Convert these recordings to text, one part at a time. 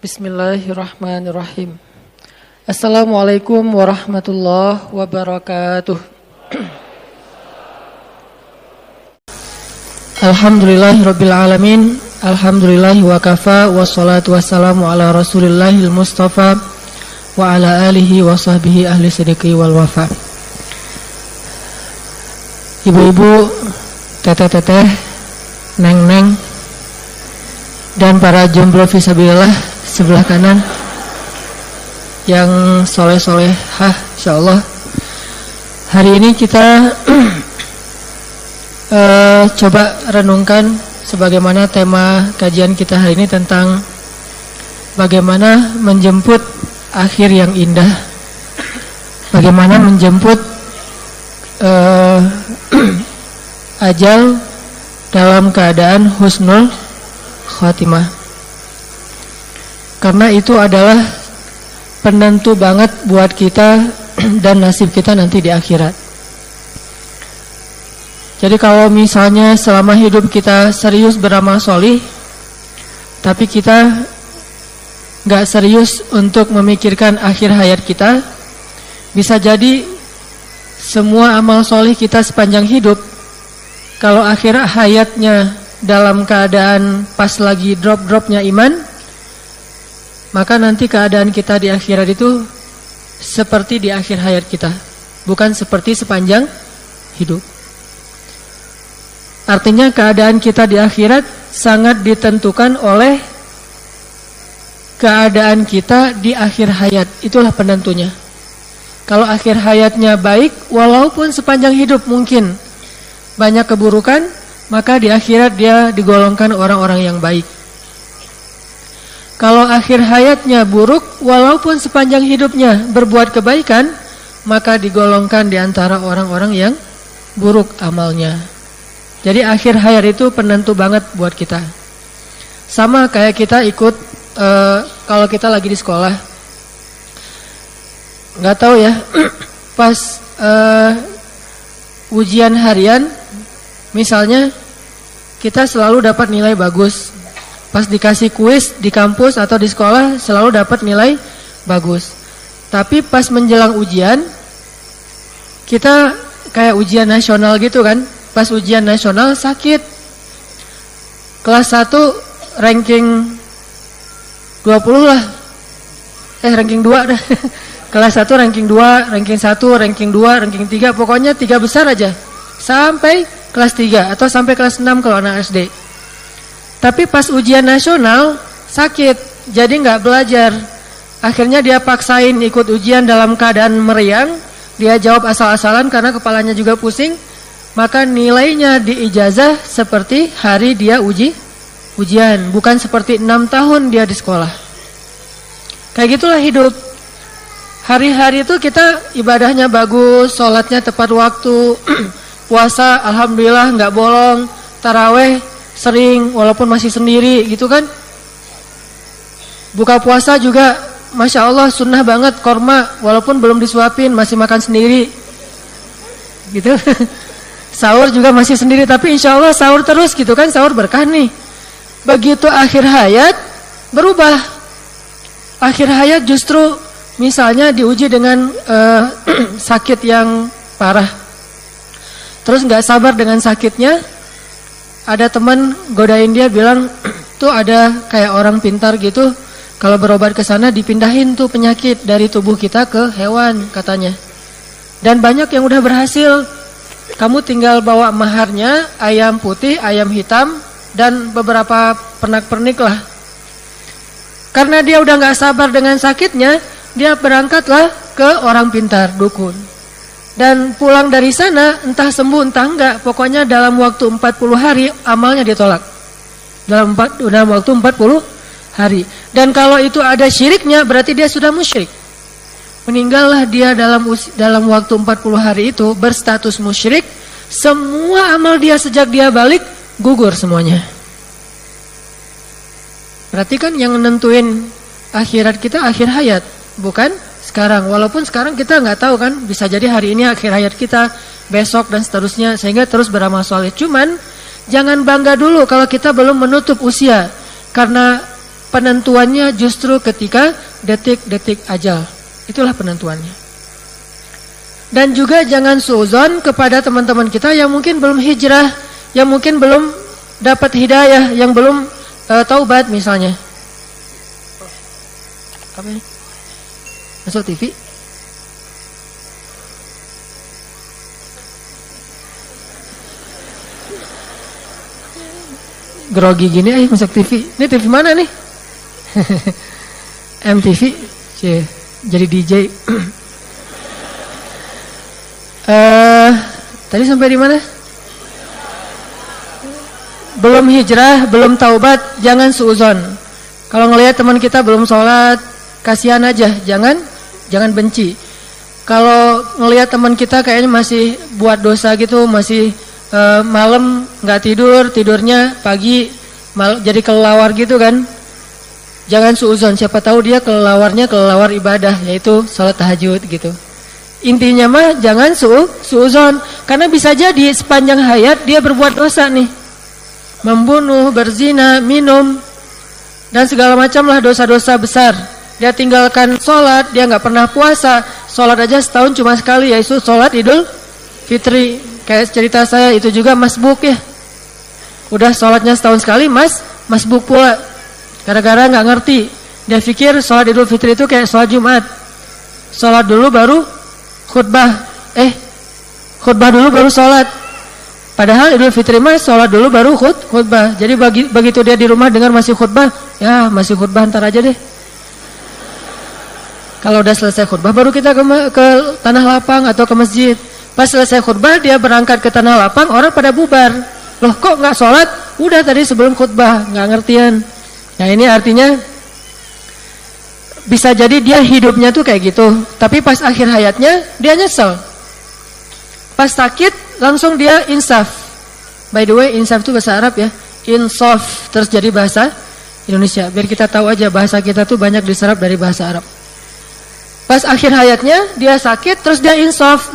Bismillahirrahmanirrahim. Assalamualaikum warahmatullahi wabarakatuh. Alhamdulillahirabbil alamin. Alhamdulillahi wa kafa wassalatu wassalamu ala Rasulillahil Mustafa wa ala alihi wa sahbihi ahli sidqi wal wafa. Ibu-ibu, teteh-teteh, neng-neng, dan para jomblo fisabilillah sebelah kanan yang soleh-solehah insyaallah. Hari ini kita coba renungkan sebagaimana tema kajian kita hari ini tentang bagaimana menjemput akhir yang indah, bagaimana menjemput ajal dalam keadaan husnul khatimah. Karena itu adalah penentu banget buat kita dan nasib kita nanti di akhirat. Jadi kalau misalnya selama hidup kita serius beramal solih, tapi kita gak serius untuk memikirkan akhir hayat kita, bisa jadi semua amal solih kita sepanjang hidup, kalau akhir hayatnya dalam keadaan pas lagi drop-dropnya iman, maka nanti keadaan kita di akhirat itu seperti di akhir hayat kita, bukan seperti sepanjang hidup. Artinya keadaan kita di akhirat sangat ditentukan oleh keadaan kita di akhir hayat. Itulah penentunya. Kalau akhir hayatnya baik, walaupun sepanjang hidup mungkin banyak keburukan, maka di akhirat dia digolongkan orang-orang yang baik. Kalau akhir hayatnya buruk, walaupun sepanjang hidupnya berbuat kebaikan, maka digolongkan di antara orang-orang yang buruk amalnya. Jadi akhir hayat itu penentu banget buat kita. Sama kayak kita ikut, kalau kita lagi di sekolah, nggak tahu ya, pas ujian harian, misalnya kita selalu dapat nilai bagus. Pas dikasih kuis di kampus atau di sekolah selalu dapat nilai bagus. Tapi pas menjelang ujian, kita kayak ujian nasional gitu kan. Pas ujian nasional sakit. Kelas 1 ranking 20 lah. Ranking 2 dah. Kelas 1 ranking 2, ranking 1, ranking 2, ranking 3. Pokoknya 3 besar aja. Sampai kelas 3 atau sampai kelas 6 kalau anak SD. Tapi pas ujian nasional sakit, jadi nggak belajar. Akhirnya dia paksain ikut ujian dalam keadaan meriang. Dia jawab asal-asalan karena kepalanya juga pusing. Maka nilainya di ijazah seperti hari dia ujian, bukan seperti 6 tahun dia di sekolah. Kayak gitulah hidup. Hari-hari itu kita ibadahnya bagus, sholatnya tepat waktu, puasa alhamdulillah nggak bolong, taraweh sering walaupun masih sendiri gitu kan. Buka puasa juga Masya Allah sunnah banget, korma walaupun belum disuapin masih makan sendiri gitu. Sahur juga masih sendiri, tapi insya Allah sahur terus gitu kan, sahur berkah nih. Begitu akhir hayat berubah. Akhir hayat justru misalnya diuji dengan sakit yang parah, terus gak sabar dengan sakitnya. Ada teman godain dia bilang, tuh ada kayak orang pintar gitu, kalau berobat ke sana dipindahin tuh penyakit dari tubuh kita ke hewan katanya. Dan banyak yang udah berhasil. Kamu tinggal bawa maharnya, ayam putih, ayam hitam, dan beberapa pernak-pernik lah. Karena dia udah gak sabar dengan sakitnya, dia berangkatlah ke orang pintar, dukun. Dan pulang dari sana entah sembuh entah enggak, pokoknya dalam waktu 40 hari amalnya ditolak. Dalam waktu 40 hari. Dan kalau itu ada syiriknya berarti dia sudah musyrik. Meninggallah dia dalam waktu 40 hari itu berstatus musyrik. Semua amal dia sejak dia balik gugur semuanya. Berarti kan yang nentuin akhirat kita akhir hayat, bukan sekarang. Walaupun sekarang kita nggak tahu kan, bisa jadi hari ini akhir hayat kita, besok dan seterusnya, sehingga terus beramal soleh. Cuman jangan bangga dulu kalau kita belum menutup usia, karena penentuannya justru ketika detik-detik ajal. Itulah penentuannya. Dan juga jangan suudzon kepada teman-teman kita yang mungkin belum hijrah, yang mungkin belum dapat hidayah, yang belum taubat misalnya. Apa ini? Masuk TV? Grogi gini, masuk TV. Ini TV mana nih? MTV, jadi DJ. Tadi sampai di mana? Belum hijrah, belum taubat, jangan suudzon. Kalau ngelihat teman kita belum sholat, kasihan aja, jangan benci. Kalau ngelihat teman kita kayaknya masih buat dosa gitu, masih malam nggak tidur, tidurnya pagi, jadi kelelawar gitu kan. Jangan suudzon, siapa tahu dia kelelawar ibadah, yaitu sholat tahajud gitu. Intinya mah jangan suudzon, karena bisa jadi sepanjang hayat dia berbuat dosa nih. Membunuh, berzina, minum, dan segala macam lah dosa-dosa besar. Dia tinggalkan sholat, dia nggak pernah puasa. Sholat aja setahun cuma sekali, yaitu sholat Idul Fitri. Kayak cerita saya itu juga masbuk ya. Udah sholatnya setahun sekali, masbuk pula. Gara-gara nggak ngerti, dia pikir sholat Idul Fitri itu kayak sholat Jumat. Sholat dulu baru khutbah. Khutbah dulu baru sholat. Padahal Idul Fitri mah sholat dulu baru khutbah. Jadi begitu dia di rumah dengar masih khutbah, ya masih khutbah ntar aja deh. Kalau udah selesai khutbah baru kita ke tanah lapang atau ke masjid. Pas selesai khutbah dia berangkat ke tanah lapang, orang pada bubar. Loh kok nggak sholat? Udah tadi sebelum khutbah, nggak ngertian. Nah ini artinya bisa jadi dia hidupnya tuh kayak gitu, tapi pas akhir hayatnya dia nyesel. Pas sakit langsung dia insaf. By the way, insaf itu bahasa Arab ya. Insaf terus jadi bahasa Indonesia. Biar kita tahu aja bahasa kita tuh banyak diserap dari bahasa Arab. Pas akhir hayatnya dia sakit terus dia insaf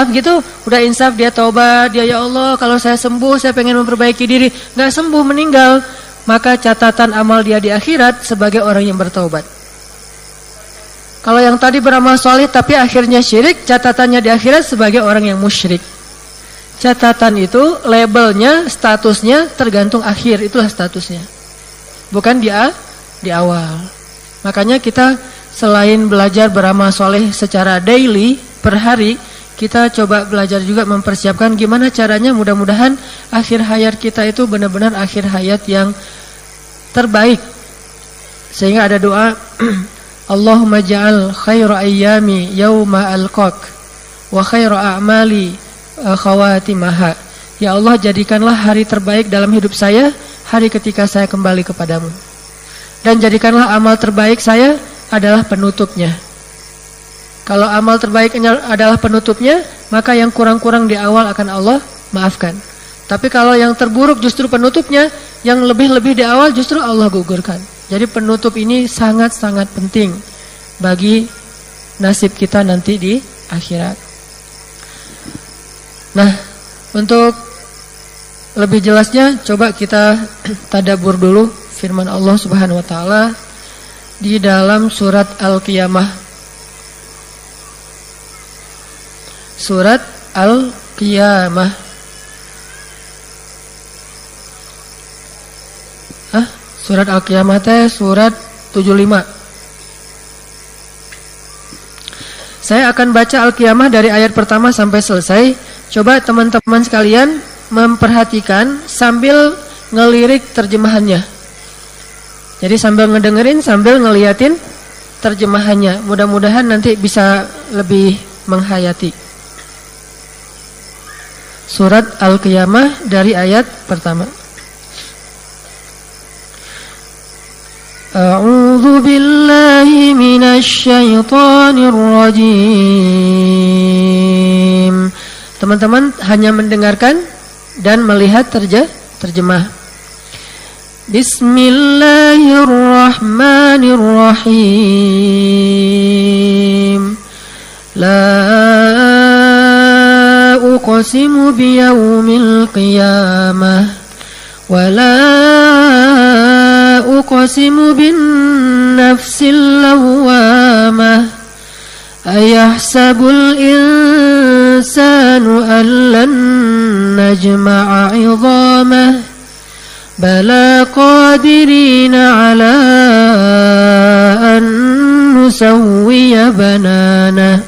gitu, udah insaf dia taubat, dia ya Allah kalau saya sembuh saya pengen memperbaiki diri, nggak sembuh meninggal, maka catatan amal dia di akhirat sebagai orang yang bertaubat. Kalau yang tadi beramal soleh tapi akhirnya syirik, catatannya di akhirat sebagai orang yang musyrik. Catatan itu labelnya, statusnya tergantung akhir, itulah statusnya, bukan di awal. Makanya kita selain belajar beramal soleh secara daily, per hari, kita coba belajar juga mempersiapkan gimana caranya mudah-mudahan akhir hayat kita itu benar-benar akhir hayat yang terbaik. Sehingga ada doa, Allahumma ja'al khairu ayyami yawma alqaq wa khairu a'mali khawatimaha. Ya Allah, jadikanlah hari terbaik dalam hidup saya hari ketika saya kembali kepadamu. Dan jadikanlah amal terbaik saya adalah penutupnya. Kalau amal terbaiknya adalah penutupnya, maka yang kurang-kurang di awal akan Allah maafkan. Tapi kalau yang terburuk justru penutupnya, yang lebih-lebih di awal justru Allah gugurkan. Jadi penutup ini sangat-sangat penting bagi nasib kita nanti di akhirat. Nah, untuk lebih jelasnya coba kita tadabbur dulu firman Allah Subhanahu wa taala di dalam surat Al-Qiyamah. Surat Al-Qiyamah. Surat Al-Qiyamah teh surat 75. Saya akan baca Al-Qiyamah dari ayat pertama sampai selesai. Coba teman-teman sekalian memperhatikan sambil ngelirik terjemahannya. Jadi sambil ngedengerin, sambil ngeliatin terjemahannya. Mudah-mudahan nanti bisa lebih menghayati. Surat Al-Qiyamah dari ayat pertama. A'udzu billahi minasy syaithanir rajim. Teman-teman hanya mendengarkan dan melihat terjemah. Bismillahirrahmanirrahim. La uqsimu biyaumil qiyamah wa la أقسم بالنفس اللوامة أيحسب الإنسان أن لن نجمع عظامه بلى قادرين على أن نسوي بنانه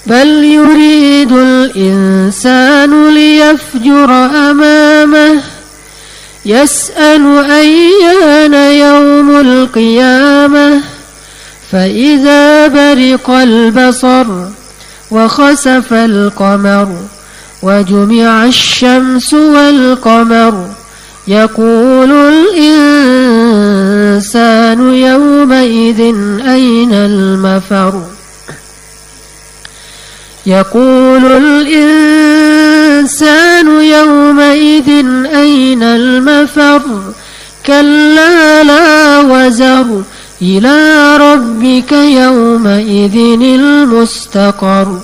بل يريد الإنسان ليفجر أمامه يسأل أيان يوم القيامة فإذا برق البصر وخسف القمر وجمع الشمس والقمر يقول الإنسان يومئذ أين المفر يقول الإنسان يومئذ أين المفر كلا لا وزر إلى ربك يومئذ المستقر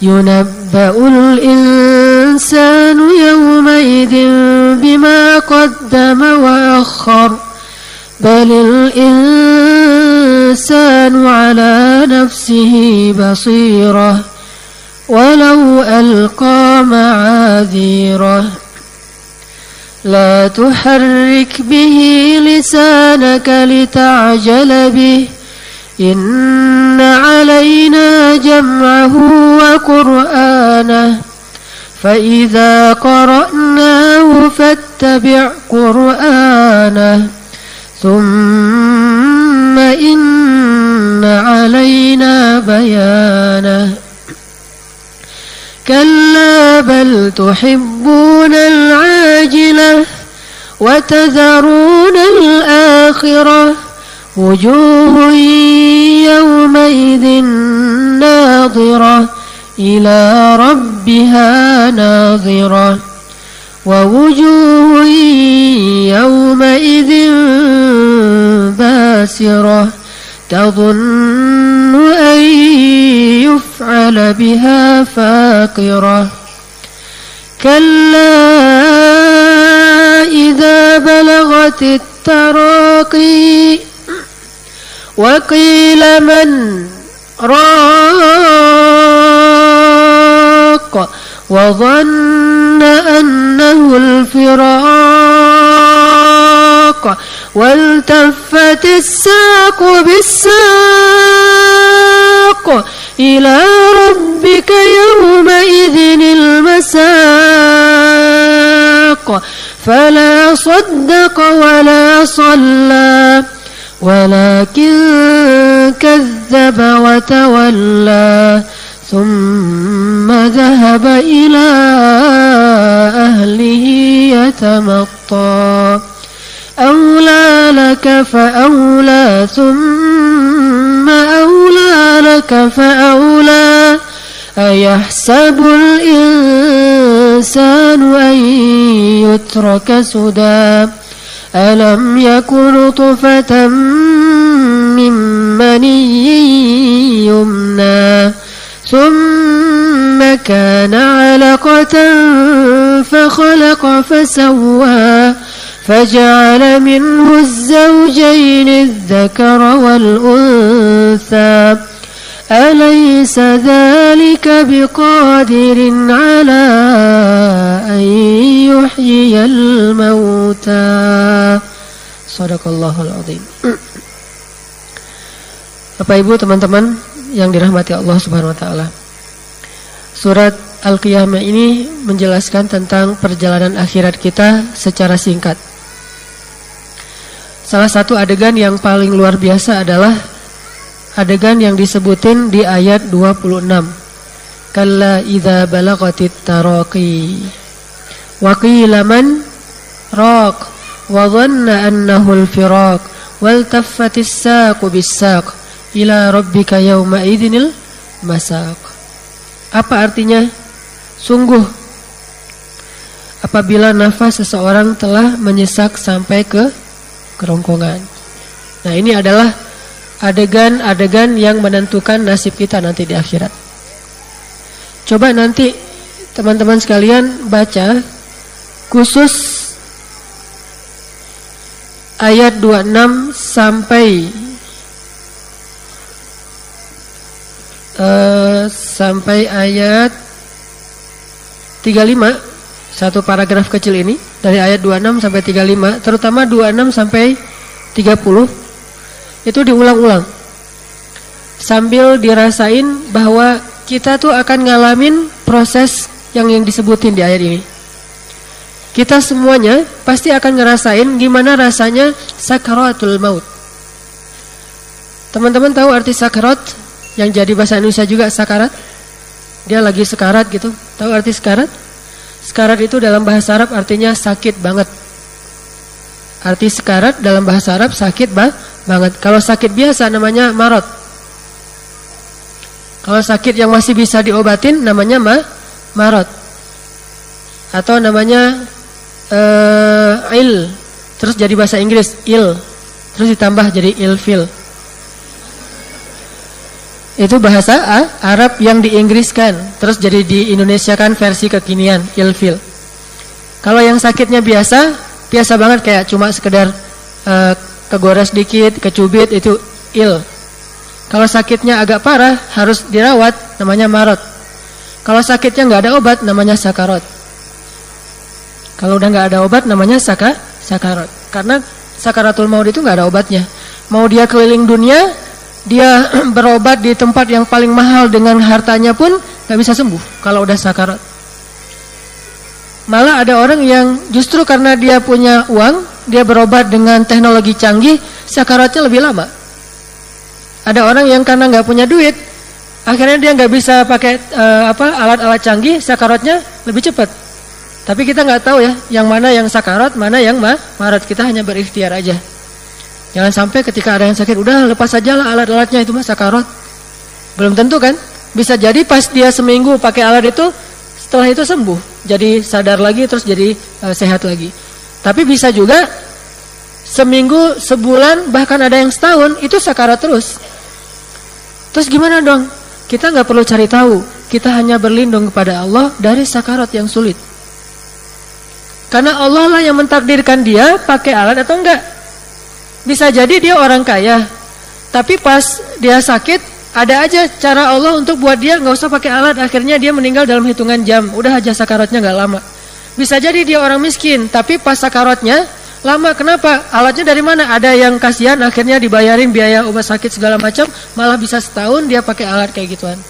ينبأ الإنسان يومئذ بما قدم وأخر بل الإنسان على نفسه بصيرة ولو ألقى معاذيره لا تحرك به لسانك لتعجل به إن علينا جمعه وقرآنه فإذا قرأناه فاتبع قرآنه ثم إن علينا بيانه كلا بل تحبون العاجلة وتذرون الآخرة وجوه يومئذ ناظرة إلى ربها ناظرة ووجوه يومئذ باسرة تظن أن يفعل بها فاقرة كلا إذا بلغت التراقي وقيل من راق وظن أنه الفراق والتفت الساق بالساق إلى ربك يومئذ المساق فلا صدق ولا صلى ولكن كذب وتولى ثم ذهب إلى أهله يتمطى أولى لك فأولى ثم أولى لك فأولى أيحسب الإنسان أن يترك سدى ألم يكن طفة من مني يمنى ثم كان علقة فخلق فسوى فجعل منه الزوجين الذكر والأنثى أليس ذلك بقادر على أن يحيي الموتى Sadaqallahul Azim. Bapak Ibu teman-teman yang dirahmati Allah Subhanahu wa taala. Surat Al-Qiyamah ini menjelaskan tentang perjalanan akhirat kita secara singkat. Salah satu adegan yang paling luar biasa adalah adegan yang disebutin di ayat 26. Kalla idza balagatit taraqi wa qila man raq wa dhanna annahu al-firaq wal taffatis saqu bis-saq ila rabbika yawma idzinil masaq. Apa artinya? Sungguh apabila nafas seseorang telah menyesak sampai ke kerongkongan. Nah, ini adalah adegan-adegan yang menentukan nasib kita nanti di akhirat. Coba nanti teman-teman sekalian baca khusus ayat 26 sampai ayat 35, satu paragraf kecil ini dari ayat 26 sampai 35, terutama 26 sampai 30 itu diulang-ulang sambil dirasain bahwa kita tuh akan ngalamin proses yang disebutin di ayat ini. Kita semuanya pasti akan ngerasain gimana rasanya sakaratul maut. Teman-teman tahu arti sakarat? Yang jadi bahasa Indonesia juga sakarat. Dia lagi sekarat gitu. Tahu arti sekarat? Sekarat itu dalam bahasa Arab artinya sakit banget. Arti sekarat dalam bahasa Arab sakit banget. Kalau sakit biasa namanya marot. Kalau sakit yang masih bisa diobatin namanya marot. Atau namanya il. Terus jadi bahasa Inggris il. Terus ditambah jadi ilfil. Itu bahasa Arab yang diinggriskan, terus jadi di Indonesia kan versi kekinian, ilfil. Kalau yang sakitnya biasa banget kayak cuma sekedar kegores dikit, kecubit, itu il. Kalau sakitnya agak parah harus dirawat, namanya marot. Kalau sakitnya nggak ada obat, namanya sakarat. Kalau udah nggak ada obat, namanya sakarat. Karena sakaratul maut itu nggak ada obatnya. Mau dia keliling dunia, dia berobat di tempat yang paling mahal dengan hartanya pun gak bisa sembuh kalau udah sakarat. Malah ada orang yang justru karena dia punya uang, dia berobat dengan teknologi canggih, sakaratnya lebih lama. Ada orang yang karena gak punya duit, akhirnya dia gak bisa pakai alat-alat canggih, sakaratnya lebih cepat. Tapi kita gak tahu ya, yang mana yang sakarat, mana yang marat. Kita hanya berikhtiar aja. Jangan sampai ketika ada yang sakit, udah lepas saja lah alat-alatnya, itu mah sakarat. Belum tentu kan? Bisa jadi pas dia seminggu pakai alat itu, setelah itu sembuh. Jadi sadar lagi, terus jadi sehat lagi. Tapi bisa juga seminggu, sebulan, bahkan ada yang setahun, itu sakarat terus. Terus gimana dong? Kita gak perlu cari tahu. Kita hanya berlindung kepada Allah dari sakarat yang sulit. Karena Allah lah yang mentakdirkan dia pakai alat atau enggak. Bisa jadi dia orang kaya, tapi pas dia sakit, ada aja cara Allah untuk buat dia nggak usah pakai alat. Akhirnya dia meninggal dalam hitungan jam. Udah aja sakaratnya nggak lama. Bisa jadi dia orang miskin, tapi pas sakaratnya lama. Kenapa? Alatnya dari mana? Ada yang kasihan, akhirnya dibayarin biaya obat sakit segala macam, malah bisa setahun dia pakai alat kayak gituan.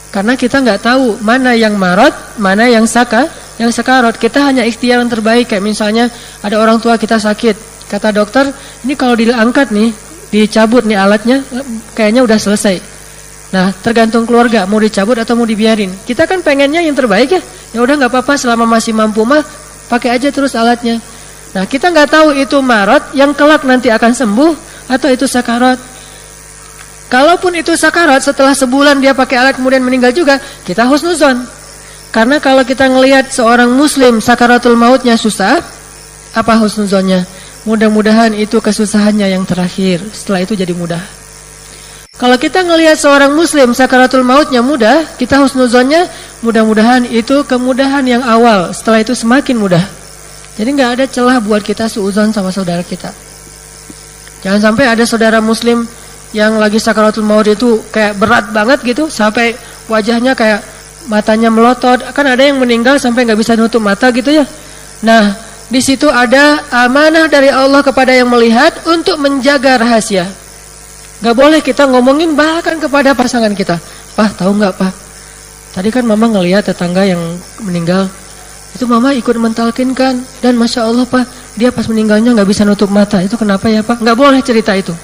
Karena kita nggak tahu mana yang marot, mana yang sakarat. Kita hanya ikhtiar yang terbaik. Kayak misalnya ada orang tua kita sakit. Kata dokter, ini kalau diangkat nih, dicabut nih alatnya, kayaknya udah selesai. Nah, tergantung keluarga, mau dicabut atau mau dibiarin. Kita kan pengennya yang terbaik ya. Ya udah nggak apa-apa, selama masih mampu mah, pakai aja terus alatnya. Nah, kita nggak tahu itu marot yang kelak nanti akan sembuh atau itu sakarat. Kalaupun itu sakarat, setelah sebulan dia pakai alat kemudian meninggal juga, kita husnuzon. Karena kalau kita ngelihat seorang muslim sakaratul mautnya susah, apa husnuzonnya? Mudah-mudahan itu kesusahannya yang terakhir. Setelah itu jadi mudah. Kalau kita ngelihat seorang muslim sakaratul mautnya mudah, kita husnuzonnya mudah-mudahan itu kemudahan yang awal. Setelah itu semakin mudah. Jadi gak ada celah buat kita suuzon sama saudara kita. Jangan sampai ada saudara muslim yang lagi sakaratul maut itu kayak berat banget gitu, sampai wajahnya kayak matanya melotot. Kan ada yang meninggal sampai gak bisa nutup mata gitu ya. Nah, di situ ada amanah dari Allah kepada yang melihat untuk menjaga rahasia. Gak boleh kita ngomongin bahkan kepada pasangan kita. Pak, tahu gak Pak? Tadi kan mama ngelihat tetangga yang meninggal. Itu mama ikut mentalkinkan. Dan Masya Allah Pak, dia pas meninggalnya gak bisa nutup mata. Itu kenapa ya Pak? Gak boleh cerita itu.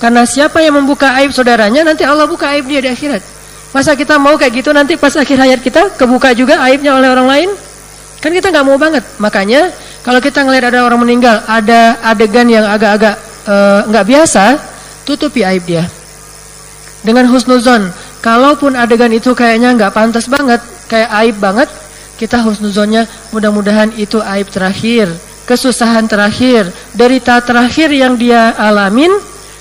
Karena siapa yang membuka aib saudaranya, nanti Allah buka aib dia di akhirat. Masa kita mau kayak gitu, nanti pas akhir hayat kita kebuka juga aibnya oleh orang lain? Kan kita gak mau banget. Makanya kalau kita ngelihat ada orang meninggal, ada adegan yang agak-agak nggak biasa, tutupi aib dia dengan husnuzon. Kalaupun adegan itu kayaknya nggak pantas banget, kayak aib banget, kita husnuzonnya mudah-mudahan itu aib terakhir, kesusahan terakhir, derita terakhir yang dia alamin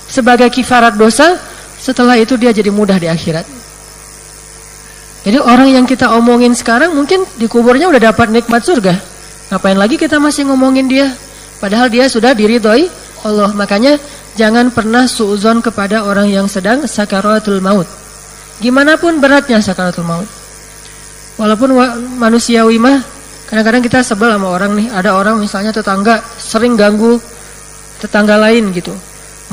sebagai kifarat dosa. Setelah itu dia jadi mudah di akhirat. Jadi orang yang kita omongin sekarang mungkin di kuburnya udah dapat nikmat surga. Ngapain lagi kita masih ngomongin dia? Padahal dia sudah diridhoi Allah. Makanya jangan pernah suudzon kepada orang yang sedang sakaratul maut. Gimana pun beratnya sakaratul maut. Walaupun manusiawi mah, kadang-kadang kita sebel sama orang nih. Ada orang misalnya tetangga sering ganggu tetangga lain gitu.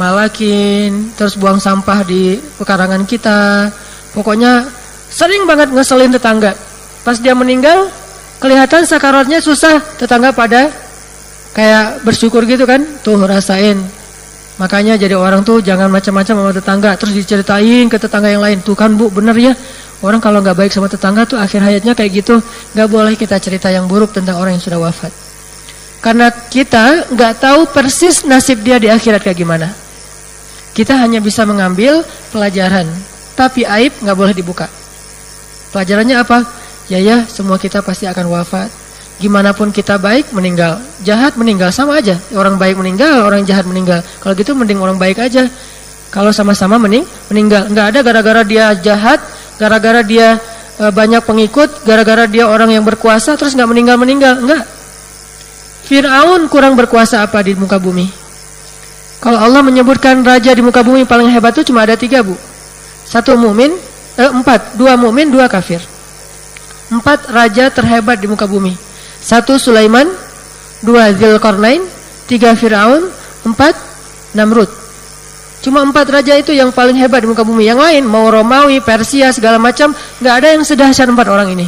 Malakin, terus buang sampah di pekarangan kita. Pokoknya sering banget ngeselin tetangga. Pas dia meninggal, kelihatan sakaratnya susah. Tetangga pada kayak bersyukur gitu kan. Tuh rasain. Makanya jadi orang tuh jangan macam-macam sama tetangga. Terus diceritain ke tetangga yang lain. Tuh kan Bu, bener ya. Orang kalau gak baik sama tetangga tuh akhir hayatnya kayak gitu. Gak boleh kita cerita yang buruk tentang orang yang sudah wafat. Karena kita gak tahu persis nasib dia di akhirat kayak gimana. Kita hanya bisa mengambil pelajaran. Tapi aib gak boleh dibuka. Pelajarannya apa? Ya semua kita pasti akan wafat. Gimana pun kita baik meninggal, jahat meninggal, sama aja. Orang baik meninggal, orang jahat meninggal. Kalau gitu mending orang baik aja. Kalau sama-sama meninggal. Gak ada gara-gara dia jahat, gara-gara dia banyak pengikut, gara-gara dia orang yang berkuasa terus gak meninggal-meninggal. Enggak. Fir'aun kurang berkuasa apa di muka bumi? Kalau Allah menyebutkan raja di muka bumi paling hebat itu cuma ada 3 Bu. 1 mumin, 4, 2 mumin, 2 kafir. 4 raja terhebat di muka bumi. 1 Sulaiman, 2 Dzulqarnain, 3 Fir'aun, 4 Namrud. Cuma 4 raja itu yang paling hebat di muka bumi. Yang lain mau Romawi, Persia segala macam, nggak ada yang sedahsyat 4 orang ini.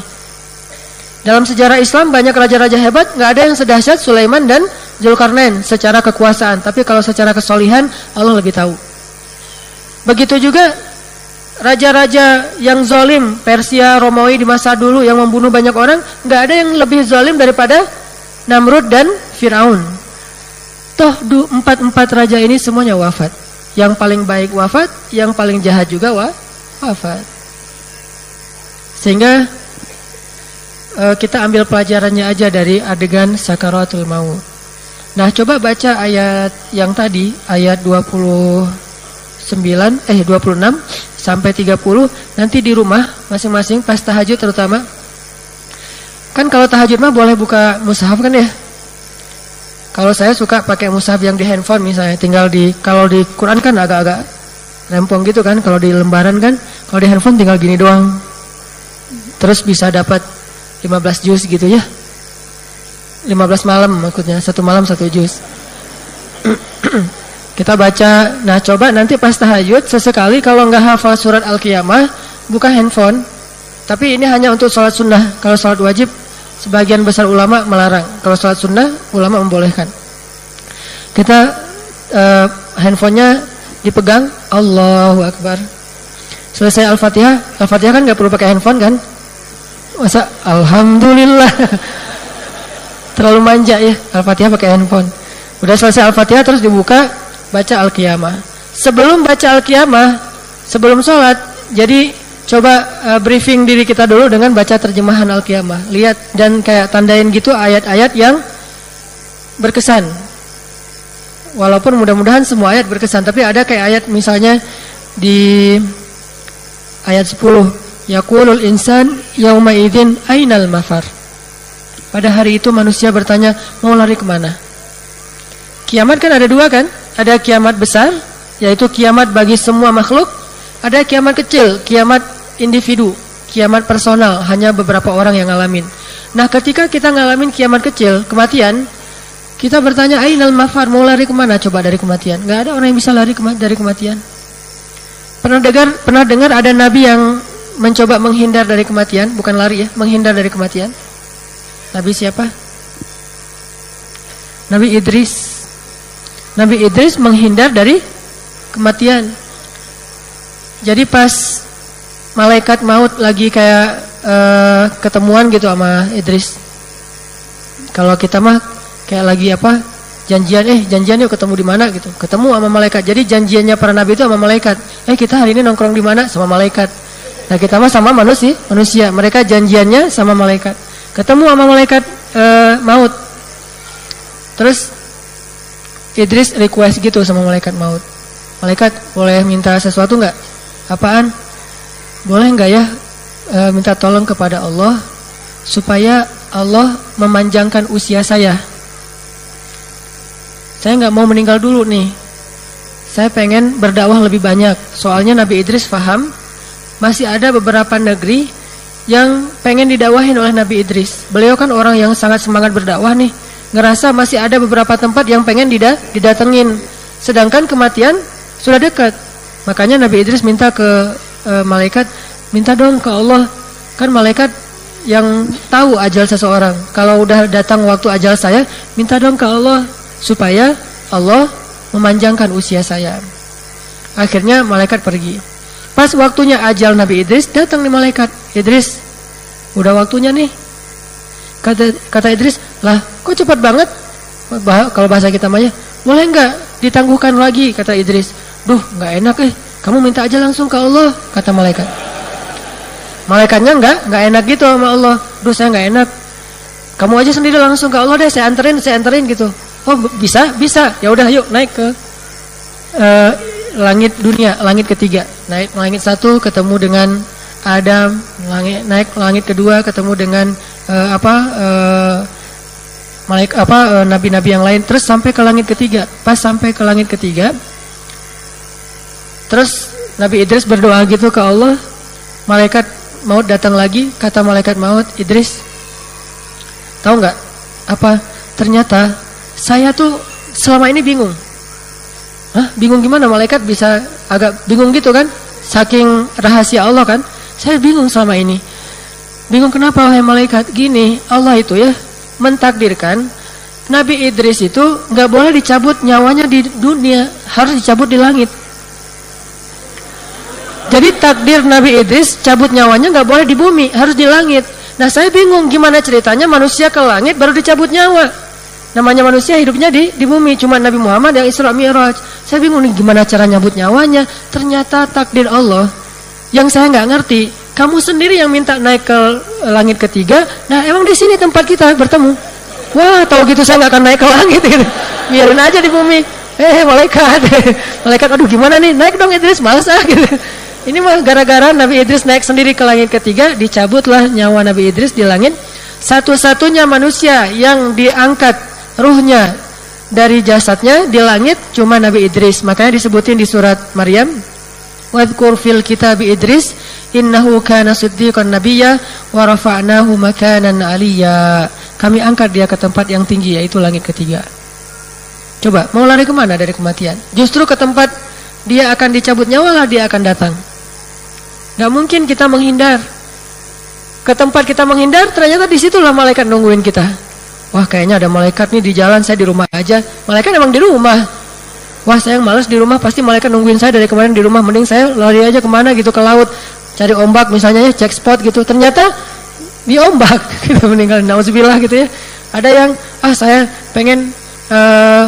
Dalam sejarah Islam banyak raja-raja hebat, nggak ada yang sedahsyat Sulaiman dan Dzulqarnain secara kekuasaan. Tapi kalau secara kesolihan Allah lebih tahu. Begitu juga raja-raja yang zalim, Persia, Romawi di masa dulu yang membunuh banyak orang, nggak ada yang lebih zalim daripada Namrud dan Fir'aun. Toh 4 raja ini semuanya wafat. Yang paling baik wafat, yang paling jahat juga wafat. Sehingga kita ambil pelajarannya aja dari adegan sakaratul maut. Nah, coba baca ayat yang tadi, ayat 26 sampai 30. Nanti di rumah masing-masing pas tahajud terutama. Kan kalau tahajud mah boleh buka mushaf kan ya? Kalau saya suka pakai mushaf yang di handphone misalnya, kalau di Quran kan agak-agak rempong gitu kan, kalau di lembaran kan, kalau di handphone tinggal gini doang. Terus bisa dapat 15 juz gitu ya. 15 malam maksudnya, 1 malam 1 juz. Kita baca, nah coba nanti pas tahajud sesekali kalau nggak hafal surat Al-Qiyamah, buka handphone. Tapi ini hanya untuk sholat sunnah. Kalau sholat wajib, sebagian besar ulama melarang. Kalau sholat sunnah, ulama membolehkan. Kita handphonenya dipegang, Allahu Akbar. Selesai Al-Fatihah, Al-Fatihah kan nggak perlu pakai handphone kan? Masa Alhamdulillah. Terlalu manja ya, Al-Fatihah pakai handphone. Udah selesai Al-Fatihah terus dibuka, baca Al-Qiyamah. Sebelum baca Al-Qiyamah, sebelum sholat, jadi coba briefing diri kita dulu dengan baca terjemahan Al-Qiyamah. Lihat dan kayak tandain gitu ayat-ayat yang berkesan. Walaupun mudah-mudahan semua ayat berkesan, tapi ada kayak ayat misalnya di ayat 10, yaqulul insan yauma idzin ainal mafar. Pada hari itu manusia bertanya, mau lari kemana? Kiamat kan ada 2 kan? Ada kiamat besar, yaitu kiamat bagi semua makhluk. Ada kiamat kecil, kiamat individu, kiamat personal, hanya beberapa orang yang ngalamin. Nah, ketika kita ngalamin kiamat kecil, kematian, kita bertanya, ainal mafar, mau lari kemana coba dari kematian? Gak ada orang yang bisa lari dari kematian. Pernah dengar ada nabi yang mencoba menghindar dari kematian, bukan lari ya, menghindar dari kematian? Nabi siapa? Nabi Idris. Nabi Idris menghindar dari kematian. Jadi pas malaikat maut lagi kayak ketemuan gitu sama Idris. Kalau kita mah kayak lagi apa? Janjian yuk ketemu di mana gitu. Ketemu sama malaikat. Jadi janjiannya para nabi itu sama malaikat. Kita hari ini nongkrong di mana? Sama malaikat. Nah, kita mah sama manusia. Mereka janjiannya sama malaikat. Ketemu sama malaikat maut. Terus Idris request gitu sama malaikat maut. Malaikat, boleh minta sesuatu enggak? Apaan? Boleh enggak ya minta tolong kepada Allah supaya Allah memanjangkan usia saya. saya nggak mau meninggal dulu nih. Saya pengen berdakwah lebih banyak. Soalnya Nabi Idris paham masih ada beberapa negeri yang pengen didakwahin oleh Nabi Idris. Beliau kan orang yang sangat semangat berdakwah nih. Ngerasa masih ada beberapa tempat yang pengen didatengin. Sedangkan kematian sudah dekat. Makanya Nabi Idris minta ke malaikat, minta dong ke Allah. Kan malaikat yang tahu ajal seseorang. Kalau udah datang waktu ajal saya, minta dong ke Allah supaya Allah memanjangkan usia saya. Akhirnya malaikat pergi. Pas waktunya ajal Nabi Idris, datang nih malaikat. Idris, udah waktunya nih. Kata Idris, lah kok cepat banget? Kalau bahasa kita mah, boleh nggak ditangguhkan lagi? Kata Idris. Duh, nggak enak kamu minta aja langsung ke Allah, kata malaikat. Malaikatnya nggak enak gitu sama Allah. Duh, saya nggak enak. Kamu aja sendiri langsung ke Allah deh, saya anterin gitu. Oh, bisa. Ya udah, yuk naik ke langit dunia, langit ketiga. Naik langit 1 ketemu dengan Adam, naik langit kedua ketemu dengan nabi-nabi yang lain, terus sampai ke langit ketiga. Pas sampai ke langit ketiga, terus Nabi Idris berdoa gitu ke Allah. Malaikat maut datang lagi, kata malaikat maut, Idris, tahu nggak apa? Ternyata saya tuh selama ini bingung. Hah? Bingung gimana? Malaikat bisa agak bingung gitu kan? Saking rahasia Allah kan? Saya bingung selama ini. Bingung kenapa wahai malaikat? Gini, Allah itu ya mentakdirkan Nabi Idris itu nggak boleh dicabut nyawanya di dunia, harus dicabut di langit. Jadi takdir Nabi Idris cabut nyawanya nggak boleh di bumi, harus di langit. Nah, saya bingung gimana ceritanya manusia ke langit baru dicabut nyawa. Namanya manusia hidupnya di bumi, cuma Nabi Muhammad yang Isra Mi'raj. Saya bingung nih gimana cara nyabut nyawanya. Ternyata takdir Allah yang saya nggak ngerti. Kamu sendiri yang minta naik ke langit ketiga. Nah, emang di sini tempat kita bertemu. Wah, tahu gitu saya nggak akan naik ke langit gitu. Biarin aja di bumi. Malaikat. Malaikat, aduh gimana nih? Naik dong Idris, males gitu. Ini mah gara-gara Nabi Idris naik sendiri ke langit ketiga, dicabutlah nyawa Nabi Idris di langit. Satu-satunya manusia yang diangkat ruhnya dari jasadnya di langit cuma Nabi Idris. Makanya disebutin di surat Maryam, wadhkur fil kitabi Idris innahu kana siddiqan nabiyya wa rafa'nahu makanan aliyya. Kami angkat dia ke tempat yang tinggi, yaitu langit ketiga. Coba, mau lari kemana dari kematian? Justru ke tempat dia akan dicabut nyawa lah dia akan datang. Gak mungkin kita menghindar. Ke tempat kita menghindar, ternyata disitulah malaikat nungguin kita. Wah, kayaknya ada malaikat nih di jalan, saya di rumah aja. Malaikat emang di rumah. Wah, saya yang malas di rumah, pasti malaikat nungguin saya dari kemarin di rumah. Mending saya lari aja kemana gitu, ke laut, cari ombak misalnya ya, cek spot gitu. Ternyata di ombak kita meninggal, nauzubillah gitu ya. Ada yang saya pengen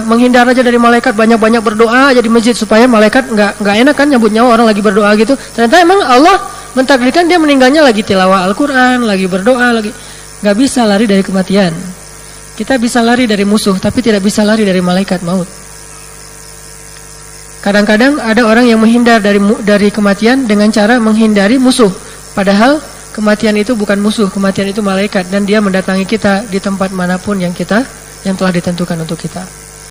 menghindar aja dari malaikat, banyak-banyak berdoa aja di masjid supaya malaikat nggak enak kan nyambut nyawa orang lagi berdoa gitu. Ternyata emang Allah mentakdirkan dia meninggalnya lagi tilawah Al-Quran, lagi berdoa, lagi. Nggak bisa lari dari kematian. Kita bisa lari dari musuh, tapi tidak bisa lari dari malaikat maut. Kadang-kadang ada orang yang menghindar dari kematian dengan cara menghindari musuh. Padahal kematian itu bukan musuh, kematian itu malaikat, dan dia mendatangi kita di tempat manapun yang telah ditentukan untuk kita.